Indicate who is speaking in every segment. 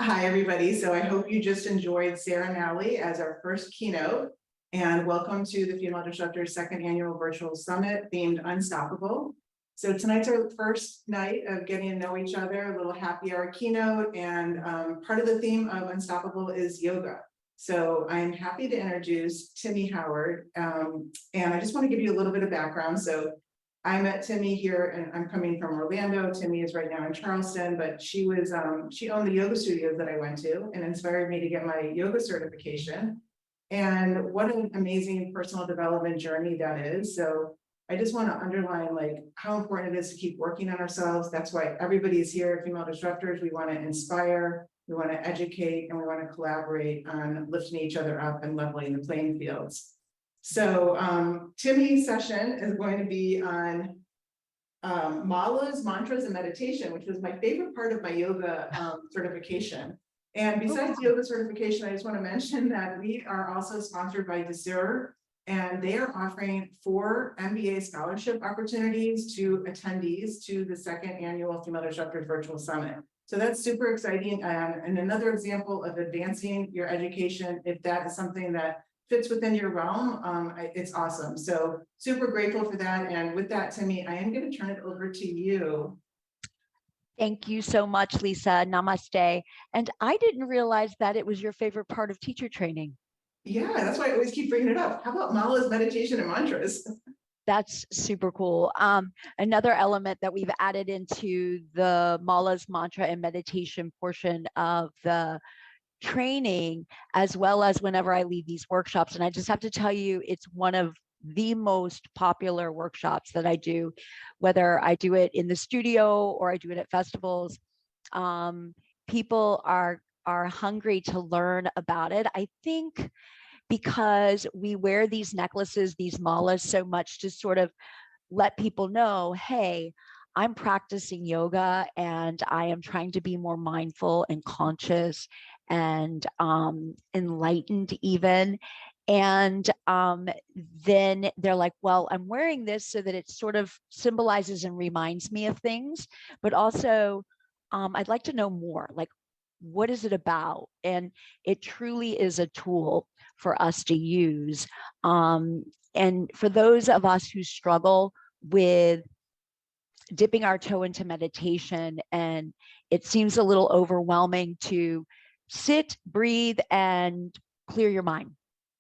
Speaker 1: Hi, everybody. So I hope you just enjoyed Sarah Nally as our first keynote. And welcome to the Female Disruptors second annual virtual summit themed Unstoppable. So tonight's our first night of getting to know each other, a little happy hour keynote. And part of the theme of Unstoppable is yoga. So I'm happy to introduce Tymi Howard. And I just want to give you a little bit of background. So I met Tymi here, and I'm coming from Orlando. Tymi is right now in Charleston, but she owned the yoga studios that I went to and inspired me to get my yoga certification. And what an amazing personal development journey that is. So I just want to underline like how important it is to keep working on ourselves. That's why everybody is here, Female Disruptors. We want to inspire, we want to educate, and we want to collaborate on lifting each other up and leveling the playing fields. So Tymi's session is going to be on malas, mantras, and meditation, which was my favorite part of my yoga certification. And besides yoga certification, I just want to mention that we are also sponsored by Desir, and they are offering 4 MBA scholarship opportunities to attendees to the second annual Female Disruptors Virtual Summit. So that's super exciting. And another example of advancing your education, if that is something that fits within your realm, it's awesome. So super grateful for that. And with that, Tymi, I am going to turn it over to you.
Speaker 2: Thank you so much, Lisa. Namaste. And I didn't realize that it was your favorite part of teacher training.
Speaker 1: Yeah, that's why I always keep bringing it up. How about malas, meditation, and mantras?
Speaker 2: That's super cool. Another element that we've added into the malas, mantra, and meditation portion of the training, as well as whenever I lead these workshops. And I just have to tell you, it's one of the most popular workshops that I do, whether I do it in the studio or I do it at festivals. People are hungry to learn about it. I think because we wear these necklaces, these malas so much to sort of let people know, hey, I'm practicing yoga and I am trying to be more mindful and conscious and enlightened even. And then they're like, well, I'm wearing this so that it sort of symbolizes and reminds me of things, but also I'd like to know more, like, what is it about? And it truly is a tool for us to use. And for those of us who struggle with dipping our toe into meditation and it seems a little overwhelming to sit, breathe, and clear your mind,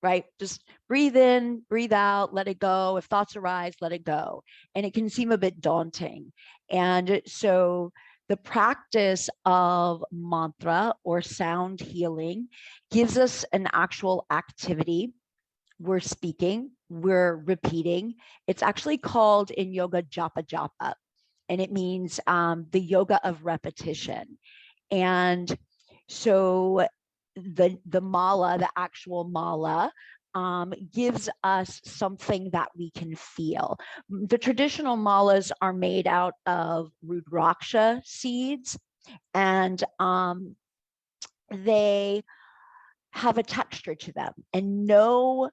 Speaker 2: right? Just breathe in, breathe out, let it go. If thoughts arise, let it go. And it can seem a bit daunting. And so the practice of mantra or sound healing gives us an actual activity. We're speaking, we're repeating. It's actually called in yoga japa japa, and it means the yoga of repetition. And so the mala, the actual mala, gives us something that we can feel. The traditional malas are made out of rudraksha seeds, and they have a texture to them, and no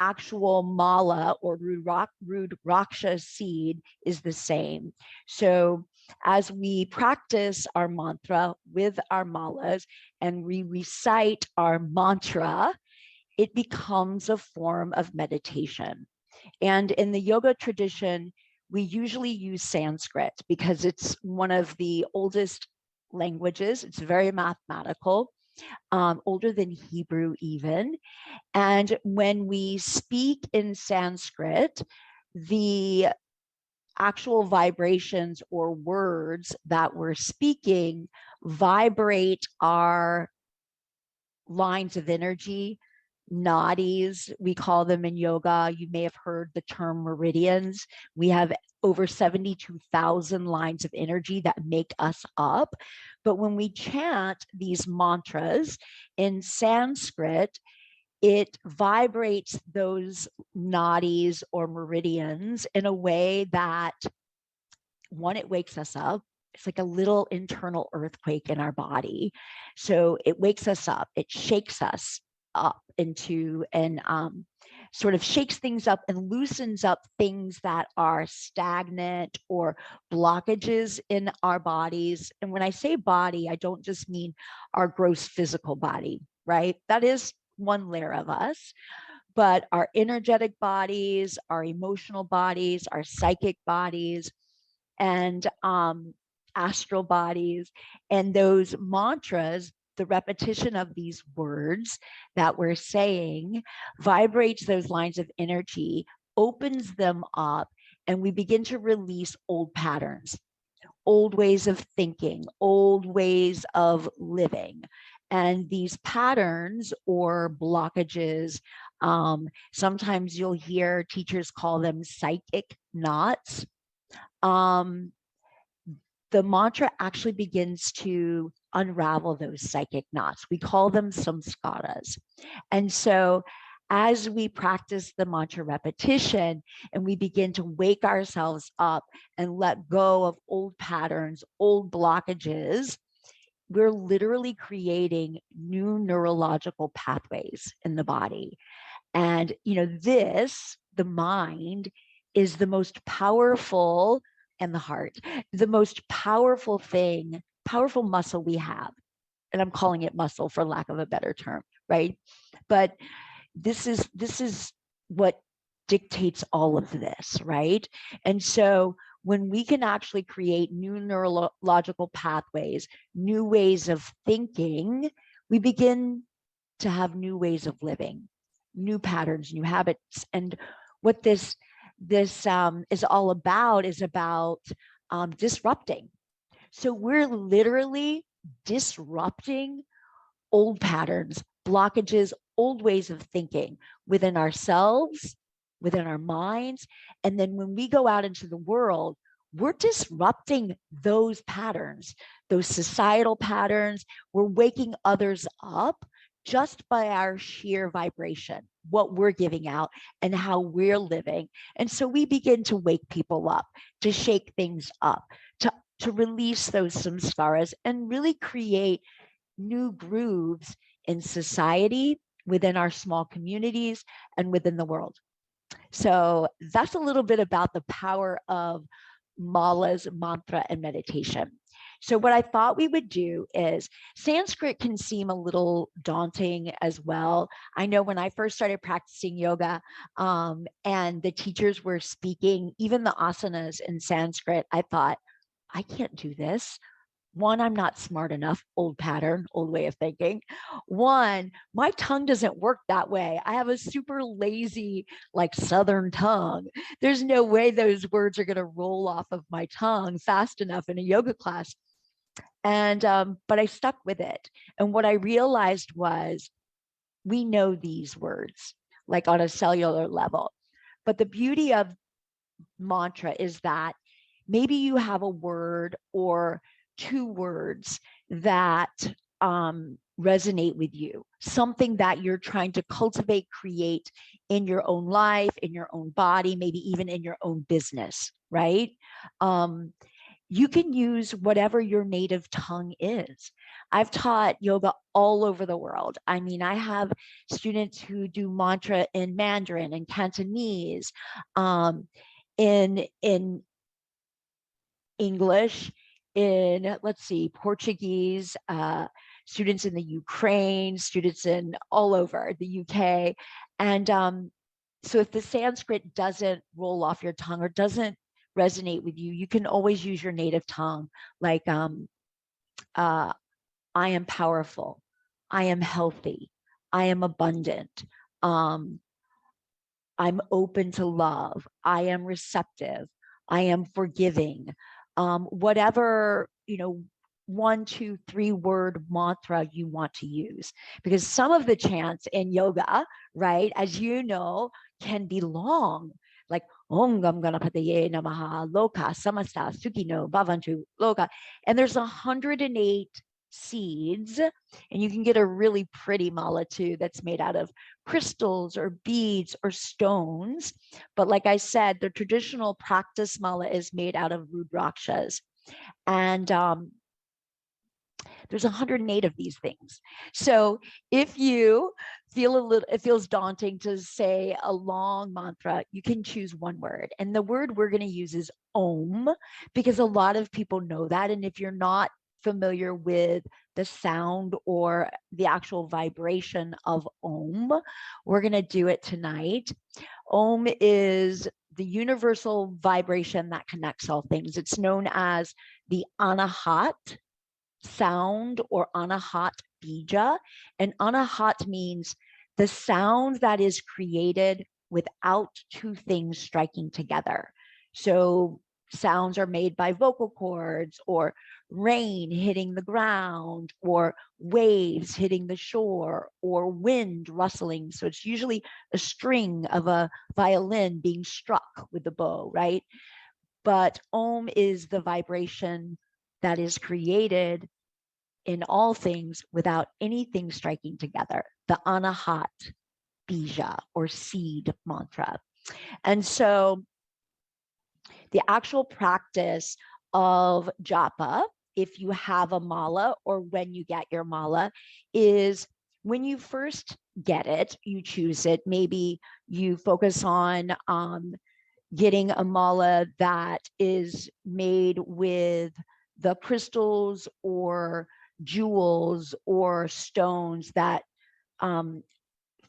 Speaker 2: actual mala or rudraksha seed is the same. So as we practice our mantra with our malas and we recite our mantra, it becomes a form of meditation. And in the yoga tradition, we usually use Sanskrit because it's one of the oldest languages. It's very mathematical, older than Hebrew even. And when we speak in Sanskrit, the actual vibrations or words that we're speaking vibrate our lines of energy, nadis, we call them in yoga. You may have heard the term meridians. We have over 72,000 lines of energy that make us up. But when we chant these mantras in Sanskrit, it vibrates those nadis or meridians in a way that, one, it wakes us up. It's like a little internal earthquake in our body. So it wakes us up, it shakes us up into an sort of shakes things up and loosens up things that are stagnant or blockages in our bodies. And when I say body, I don't just mean our gross physical body, right? That is one layer of us, but our energetic bodies, our emotional bodies, our psychic bodies, and astral bodies. And those mantras, the repetition of these words that we're saying, vibrates those lines of energy, opens them up, and we begin to release old patterns, old ways of thinking, old ways of living. And these patterns or blockages, sometimes you'll hear teachers call them psychic knots. Um, the mantra actually begins to unravel those psychic knots. We call them samskaras. And so as we practice the mantra repetition and we begin to wake ourselves up and let go of old patterns, old blockages, we're literally creating new neurological pathways in the body. And, the mind is the most powerful, and the heart, the most powerful thing, powerful muscle we have. And I'm calling it muscle for lack of a better term, right? But this is what dictates all of this, right? And so when we can actually create new neurological pathways, new ways of thinking, we begin to have new ways of living, new patterns, new habits. And what this is all about is about disrupting. So we're literally disrupting old patterns, blockages, old ways of thinking within ourselves, within our minds. And then when we go out into the world, we're disrupting those patterns, those societal patterns. We're waking others up just by our sheer vibration, what we're giving out and how we're living. And so we begin to wake people up, to shake things up, to release those samskaras and really create new grooves in society, within our small communities, and within the world. So that's a little bit about the power of Mala's mantra and meditation. So what I thought we would do is, Sanskrit can seem a little daunting as well. I know when I first started practicing yoga and the teachers were speaking, even the asanas in Sanskrit, I thought, I can't do this. One, I'm not smart enough, old pattern, old way of thinking. One, my tongue doesn't work that way. I have a super lazy, like Southern tongue. There's no way those words are going to roll off of my tongue fast enough in a yoga class. And, but I stuck with it. And what I realized was, we know these words, like on a cellular level. But the beauty of mantra is that maybe you have a word or two words that resonate with you, something that you're trying to cultivate, create in your own life, in your own body, maybe even in your own business, right? You can use whatever your native tongue is. I've taught yoga all over the world. I mean, I have students who do mantra in Mandarin and Cantonese, in English, in, let's see, Portuguese, students in the Ukraine, students in all over the UK. And so if the Sanskrit doesn't roll off your tongue or doesn't resonate with you, you can always use your native tongue, like I am powerful, I am healthy, I am abundant, I'm open to love, I am receptive, I am forgiving. Whatever, 1, 2, 3 word mantra you want to use, because some of the chants in yoga, right, as you know, can be long, like Om Gam Ganapataye Namaha Loka Samasta Sukhino Bhavantu Loka, and there's 108 seeds, and you can get a really pretty mala too that's made out of crystals or beads or stones. But like I said, the traditional practice mala is made out of rudrakshas. And There's 108 of these things. So if you feel it feels daunting to say a long mantra, you can choose one word. And the word we're going to use is Om, because a lot of people know that. And if you're not familiar with the sound or the actual vibration of Om, we're going to do it tonight. Om is the universal vibration that connects all things. It's known as the Anahat sound or Anahat bija. And Anahat means the sound that is created without two things striking together. So sounds are made by vocal cords or rain hitting the ground or waves hitting the shore or wind rustling. So it's usually a string of a violin being struck with the bow, right? But Om is the vibration that is created in all things without anything striking together, the Anahat Bija or seed mantra. And so the actual practice of japa, if you have a mala or when you get your mala, is when you first get it, you choose it. Maybe you focus on getting a mala that is made with the crystals or jewels or stones that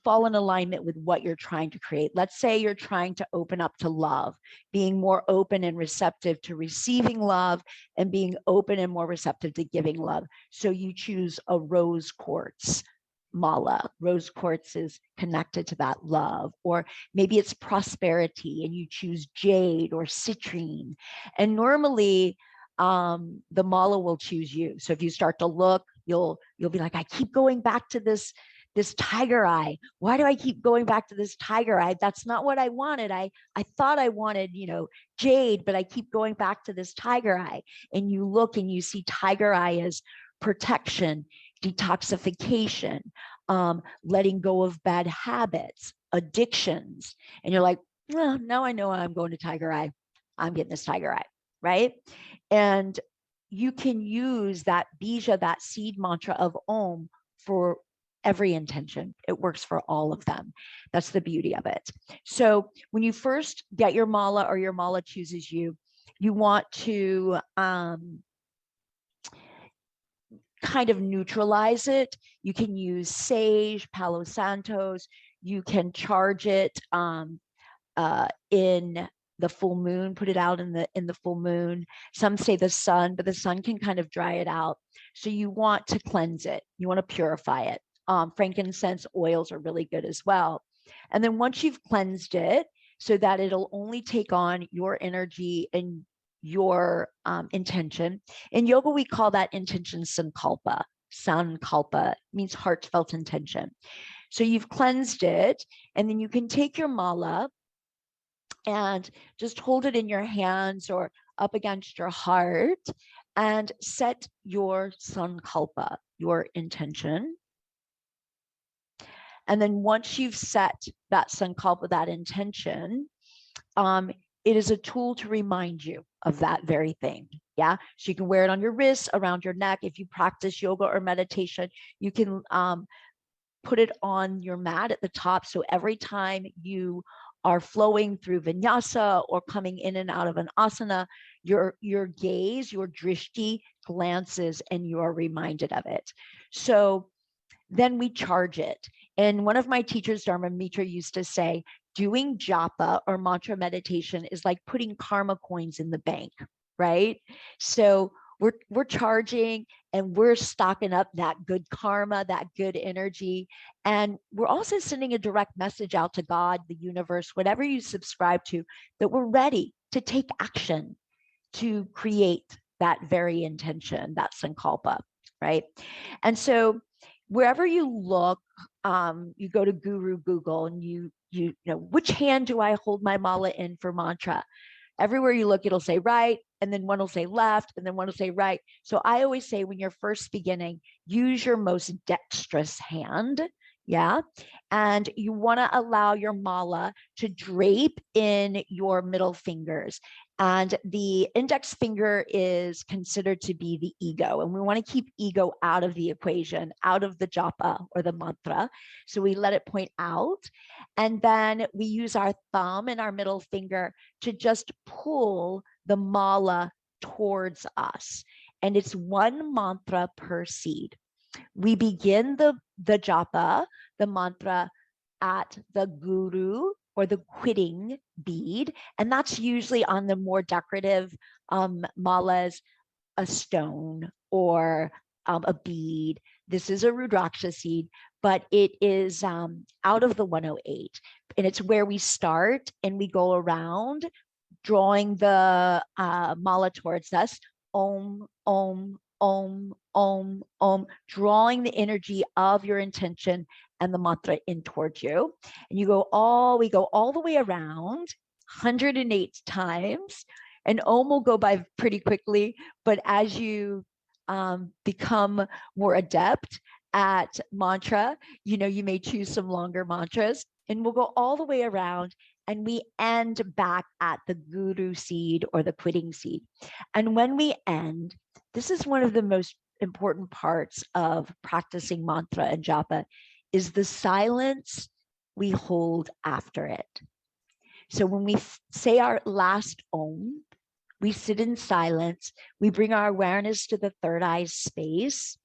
Speaker 2: fall in alignment with what you're trying to create. Let's say you're trying to open up to love, being more open and receptive to receiving love and being open and more receptive to giving love. So you choose a rose quartz mala. Rose quartz is connected to that love. Or maybe it's prosperity and you choose jade or citrine. And normally the mala will choose you. So if you start to look, you'll be like, I keep going back to this tiger eye. Why do I keep going back to this tiger eye? That's not what I wanted. I thought I wanted, jade, but I keep going back to this tiger eye. And you look and you see tiger eye as protection, detoxification, letting go of bad habits, addictions. And you're like, well, now I know I'm going to tiger eye. I'm getting this tiger eye, right? And you can use that bija, that seed mantra of Om for every intention. It works for all of them. That's the beauty of it. So when you first get your mala or your mala chooses you, you want to kind of neutralize it. You can use sage, Palo Santos. You can charge it in the full moon, put it out in the full moon. Some say the sun, but the sun can kind of dry it out. So you want to cleanse it. You want to purify it. Frankincense oils are really good as well. And then once you've cleansed it so that it'll only take on your energy and your intention. In yoga, we call that intention sankalpa. Sankalpa means heartfelt intention. So you've cleansed it, and then you can take your mala and just hold it in your hands or up against your heart and set your sankalpa, your intention. And then once you've set that sankalpa, that intention, it is a tool to remind you of that very thing. Yeah. So you can wear it on your wrists, around your neck. If you practice yoga or meditation, you can put it on your mat at the top. So every time you are flowing through vinyasa or coming in and out of an asana, your gaze, your drishti glances and you are reminded of it. So then we charge it. And one of my teachers, Dharma Mitra, used to say, doing japa or mantra meditation is like putting karma coins in the bank, right? So we're charging and we're stocking up that good karma, that good energy. And we're also sending a direct message out to God, the universe, whatever you subscribe to, that we're ready to take action to create that very intention, that sankalpa, right? And so wherever you look, you go to Guru Google and you know, which hand do I hold my mala in for mantra? Everywhere you look, it'll say right, and then one will say left, and then one will say right. So I always say when you're first beginning, use your most dexterous hand, Yeah. And you want to allow your mala to drape in your middle fingers. And the index finger is considered to be the ego. And we want to keep ego out of the equation, out of the japa or the mantra. So we let it point out. And then we use our thumb and our middle finger to just pull the mala towards us. And it's one mantra per seed. We begin the japa, the mantra, at the guru or the quitting bead. And that's usually on the more decorative malas, a stone or a bead. This is a Rudraksha seed, but it is out of the 108. And it's where we start and we go around drawing the mala towards us. Om, om, om, om, om, drawing the energy of your intention and the mantra in towards you. And we go all the way around 108 times. And om will go by pretty quickly, but as you become more adept at mantra, you may choose some longer mantras, and we'll go all the way around and we end back at the guru seed or the quitting seed. And when we end, this is one of the most important parts of practicing mantra and japa, is the silence we hold after it. So when we say our last om, we sit in silence, we bring our awareness to the third eye space,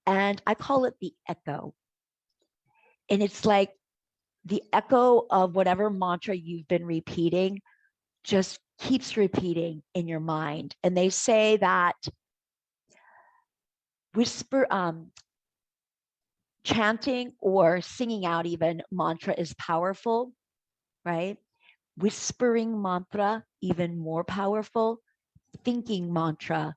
Speaker 2: and I call it the echo. And it's like the echo of whatever mantra you've been repeating just keeps repeating in your mind. And they say that chanting or singing out even mantra is powerful, right? Whispering mantra, even more powerful. Thinking mantra,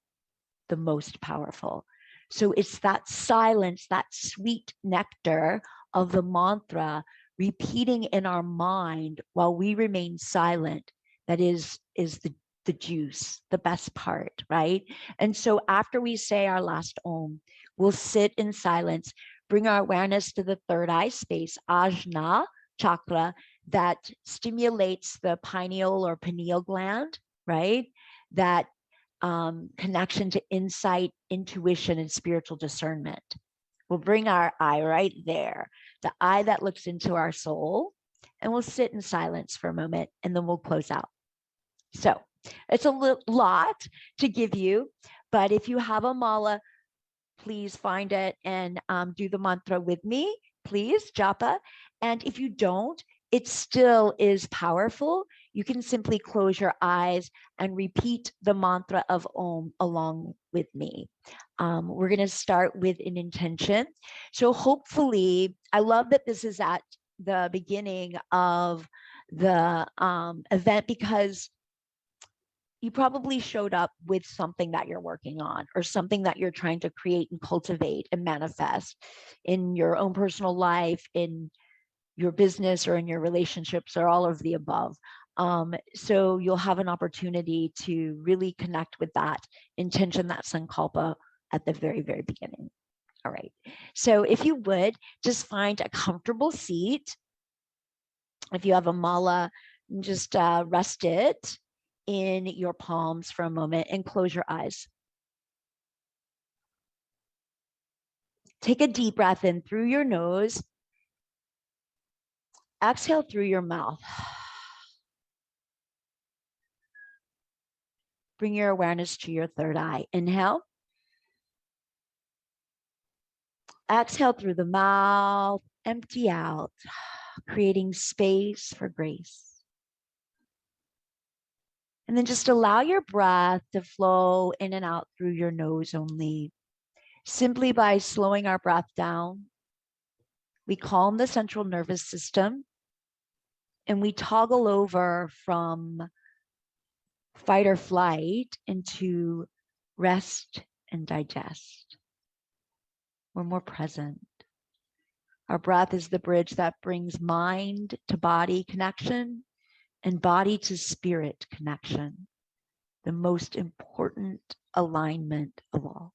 Speaker 2: the most powerful. So it's that silence, that sweet nectar of the mantra repeating in our mind while we remain silent, that is the juice, the best part, right? And so after we say our last om, we'll sit in silence, bring our awareness to the third eye space, ajna chakra, that stimulates the pineal or pineal gland, right? That connection to insight, intuition, and spiritual discernment. We'll bring our eye right there, the eye that looks into our soul, and we'll sit in silence for a moment, and then we'll close out. So it's a lot to give you, but if you have a mala, please find it and do the mantra with me, please, japa. And if you don't, it still is powerful. You can simply close your eyes and repeat the mantra of Om along with me. We're going to start with an intention. So hopefully, I love that this is at the beginning of the event, because you probably showed up with something that you're working on or something that you're trying to create and cultivate and manifest in your own personal life, in your business, or in your relationships, or all of the above. So you'll have an opportunity to really connect with that intention, that sankalpa, at the very, very beginning. All right. So if you would, just find a comfortable seat. If you have a mala, just rest it in your palms for a moment and close your eyes. Take a deep breath in through your nose. Exhale through your mouth. Bring your awareness to your third eye. Inhale. Exhale through the mouth. Empty out, creating space for grace. And then just allow your breath to flow in and out through your nose only. Simply by slowing our breath down, we calm the central nervous system, and we toggle over from fight or flight into rest and digest. We're more present. Our breath is the bridge that brings mind to body connection and body to spirit connection, the most important alignment of all.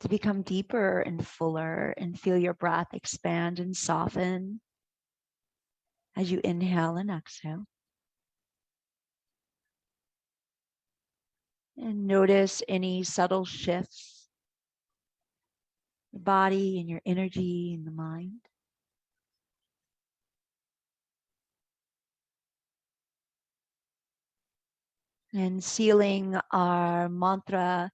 Speaker 2: to become deeper and fuller, and feel your breath expand and soften as you inhale and exhale. And notice any subtle shifts, your body and your energy and the mind. And sealing our mantra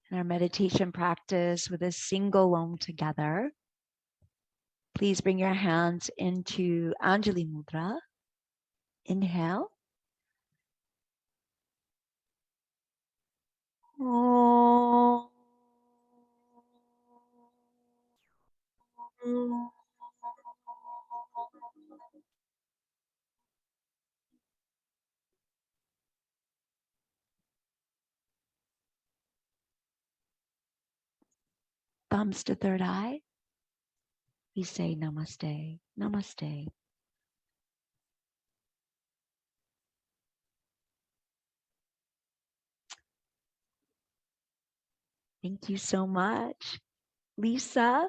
Speaker 2: and our meditation practice with a single Om together. Please bring your hands into Anjali Mudra. Inhale. Om. Thumbs to third eye. We say namaste, namaste. Thank you so much. Lisa,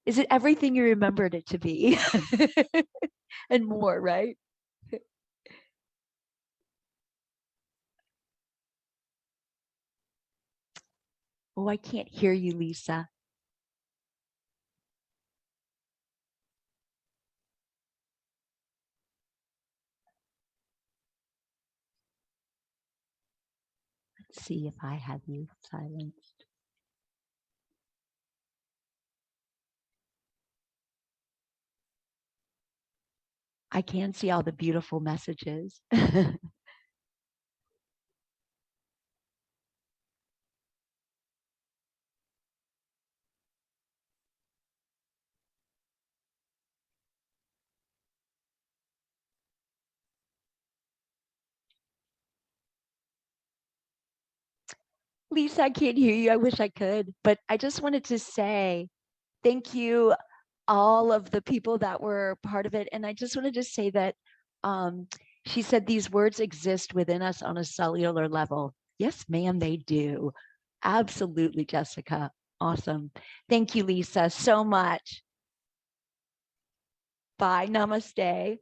Speaker 2: is it everything you remembered it to be? And more, right? Oh, I can't hear you, Lisa. Let's see if I have you silenced. I can see all the beautiful messages. Lisa, I can't hear you. I wish I could, but I just wanted to say thank you, all of the people that were part of it. And I just wanted to say that she said these words exist within us on a cellular level. Yes, ma'am, they do. Absolutely, Jessica. Awesome. Thank you, Lisa, so much. Bye. Namaste.